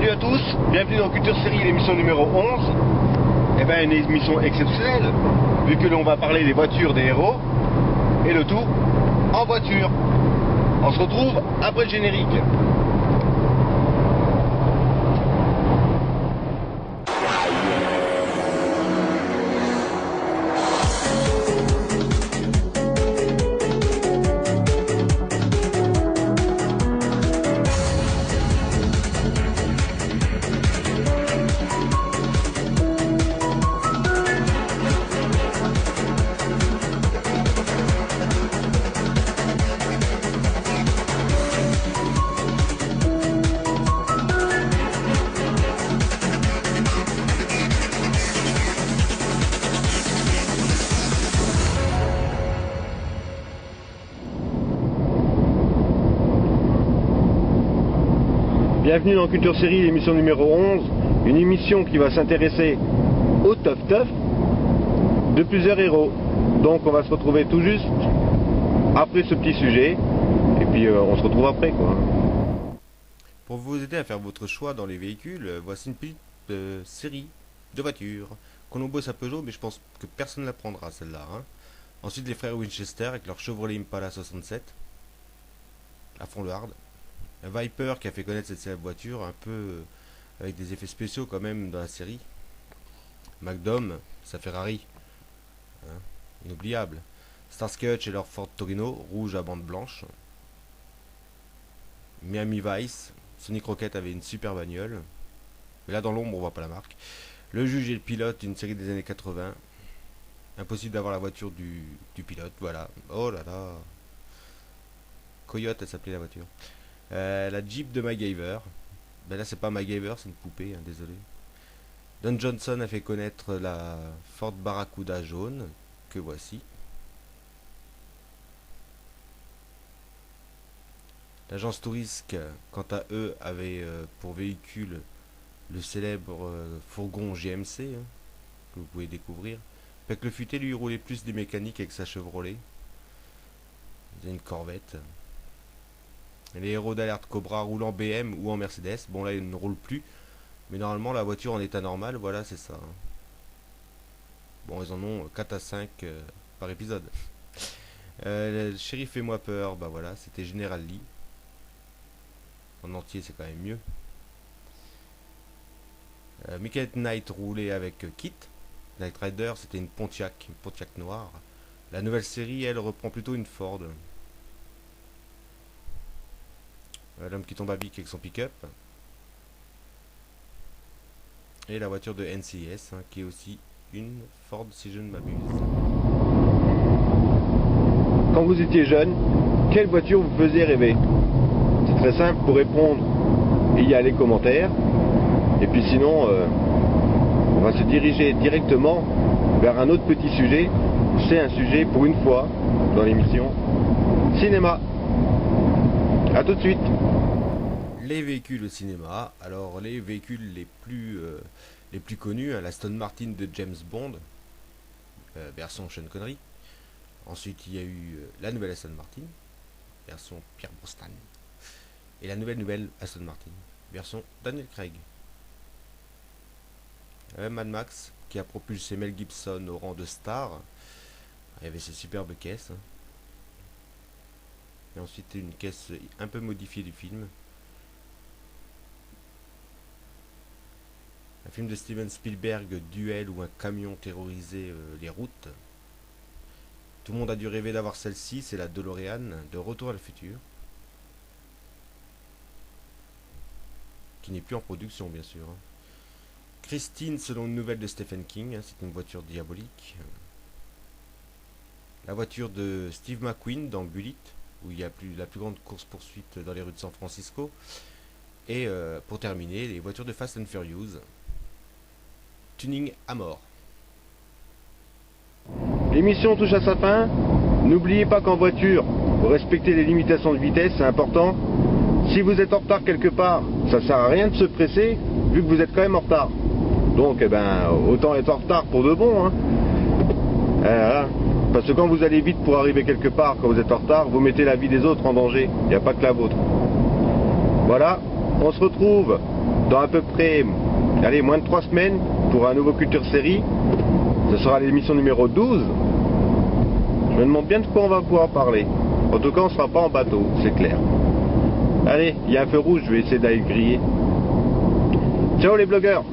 Salut à tous, bienvenue dans Culture Série, l'émission numéro 11. Eh bien, une émission exceptionnelle, vu que l'on va parler des voitures des héros, et le tout en voiture. On se retrouve après le générique. Bienvenue dans Culture Série, l'émission numéro 11, une émission qui va s'intéresser au tough de plusieurs héros. Donc on va se retrouver tout juste après ce petit sujet, et puis on se retrouve après quoi. Pour vous aider à faire votre choix dans les véhicules, voici une petite série de voitures. Colombo sa Peugeot, mais je pense que personne ne la prendra celle-là. Ensuite les frères Winchester avec leur Chevrolet Impala 67, à fond le hard. Un Viper qui a fait connaître cette célèbre voiture, un peu avec des effets spéciaux quand même dans la série. Magnum, sa Ferrari, inoubliable. Starsky et leur Ford Torino, rouge à bande blanche. Miami Vice, Sonic Rocket avait une super bagnole. Mais là dans l'ombre on voit pas la marque. Le Juge et le Pilote, une série des années 80. Impossible d'avoir la voiture du pilote, voilà. Oh là là. Coyote, elle s'appelait la voiture. La Jeep de MacGyver. Ben là c'est pas MacGyver, c'est une poupée, désolé. Don Johnson a fait connaître la Ford Barracuda jaune, que voici. L'agence Tourisque, quant à eux, avait pour véhicule le célèbre fourgon GMC, que vous pouvez découvrir. Fait que le futé lui roulait plus des mécaniques avec sa Chevrolet. Il y a une Corvette. Les héros d'alerte Cobra roulent en BM ou en Mercedes. Bon là ils ne roulent plus, mais normalement la voiture en état normal, voilà c'est ça. Bon ils en ont 4 à 5 par épisode. Le Shérif Fais-moi peur, bah voilà, c'était General Lee. En entier c'est quand même mieux. Michael Knight roulait avec Kit. Knight Rider c'était une Pontiac noire. La nouvelle série elle reprend plutôt une Ford. L'homme qui tombe à pic avec son pick-up. Et la voiture de NCIS, qui est aussi une Ford si je ne m'abuse. Quand vous étiez jeune, quelle voiture vous faisait rêver? C'est très simple, pour répondre, il y a les commentaires. Et puis sinon, on va se diriger directement vers un autre petit sujet. C'est un sujet pour une fois dans l'émission cinéma. A tout de suite. Les véhicules au cinéma. Alors les véhicules les plus connus, la Aston Martin de James Bond, version Sean Connery. Ensuite il y a eu la nouvelle Aston Martin, version Pierre Brosnan. Et la nouvelle Aston Martin, version Daniel Craig. Mad Max qui a propulsé Mel Gibson au rang de star. Il y avait ces superbes caisses. Et ensuite une caisse un peu modifiée du film. Un film de Steven Spielberg, Duel, où un camion terrorisait les routes. Tout le monde a dû rêver d'avoir celle-ci, c'est la DeLorean de Retour à le futur. Qui n'est plus en production bien sûr. Christine selon une nouvelle de Stephen King, c'est une voiture diabolique. La voiture de Steve McQueen dans Bullitt, où il y a la plus grande course-poursuite dans les rues de San Francisco. Et pour terminer, les voitures de Fast and Furious. Tuning à mort. L'émission touche à sa fin. N'oubliez pas qu'en voiture, vous respectez les limitations de vitesse, c'est important. Si vous êtes en retard quelque part, ça sert à rien de se presser, vu que vous êtes quand même en retard. Donc, autant être en retard pour de bon. Voilà. Parce que quand vous allez vite pour arriver quelque part, quand vous êtes en retard, vous mettez la vie des autres en danger. Il n'y a pas que la vôtre. Voilà, on se retrouve dans à peu près, allez, moins de 3 semaines, pour un nouveau Culture Série. Ce sera l'émission numéro 12. Je me demande bien de quoi on va pouvoir parler. En tout cas, on ne sera pas en bateau, c'est clair. Allez, il y a un feu rouge, je vais essayer d'aller griller. Ciao les blogueurs!